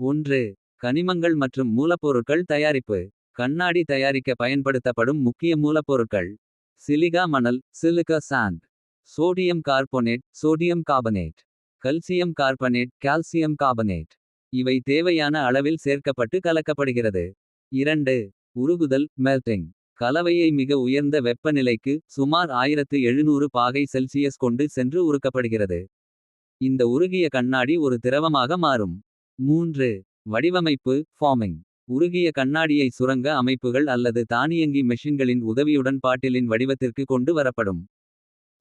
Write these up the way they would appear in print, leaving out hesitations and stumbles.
1. கனிமங்கள் மற்றும் மூலப்பொருட்கள் தயாரிப்பு. கண்ணாடி தயாரிக்க பயன்படுத்தப்படும் முக்கிய மூலப்பொருட்கள். சிலிகா மணல் silica sand. Sodium carbonate sodium carbonate. Calcium carbonate calcium carbonate. இவை தேவையான அளவில் சேர்க்கப்பட்டு கலக்கப்படுகிறது. 2. உருகுதல் மெல்டிங். கலவையை மிக உயர்ந்த வெப்பநிலைக்கு சுமார் 1700 பாகை செல்சியஸ் கொண்டு சென்று உருக்கப்படுகிறது. இந்த உருகிய கண்ணாடி ஒரு திரவமாக மாறும். 3. வடிவமைப்பு ஃபார்மிங். உருகிய கண்ணாடியை சுரங்க அமைப்புகள் அல்லது தானியங்கி மெஷின்களின் உதவியுடன் பாட்டிலின் வடிவத்திற்கு கொண்டு வரப்படும்.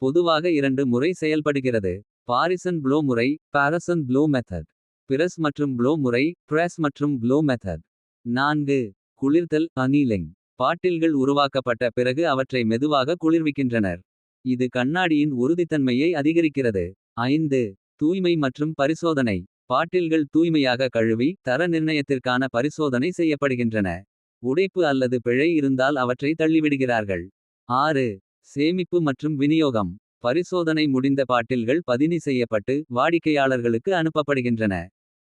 பொதுவாக 2 முறை செயல்படுகிறது. பாரிசன் ப்ளோ முறை பாரசன் ப்ளோ மெத்தட். பிரஸ் மற்றும் ப்ளோ முறை பிரஸ் மற்றும் ப்ளோ மெத்தட். 4. குளிர்தல் அனீலிங். பாட்டில்கள் உருவாக்கப்பட்ட பிறகு அவற்றை மெதுவாக குளிர்விக்கின்றனர். இது கண்ணாடியின் உறுதித்தன்மையை அதிகரிக்கிறது. 5. தூய்மை மற்றும் பரிசோதனை. பாட்டில்கள் தூய்மையாக கழுவி தர நிர்ணயத்திற்கான பரிசோதனை செய்யப்படுகின்றன. உடைப்பு அல்லது பிழை இருந்தால் அவற்றை தள்ளிவிடுகிறார்கள். 6. சேமிப்பு மற்றும் விநியோகம். பரிசோதனை முடிந்த பாட்டில்கள் பதினி செய்யப்பட்டு வாடிக்கையாளர்களுக்கு அனுப்பப்படுகின்றன.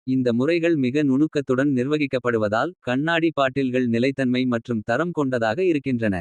இந்த முறைகள் மிக நுணுக்கத்துடன் நிர்வகிக்கப்படுவதால் கண்ணாடி பாட்டில்கள் நிலைத்தன்மை மற்றும் தரம் கொண்டதாக இருக்கின்றன.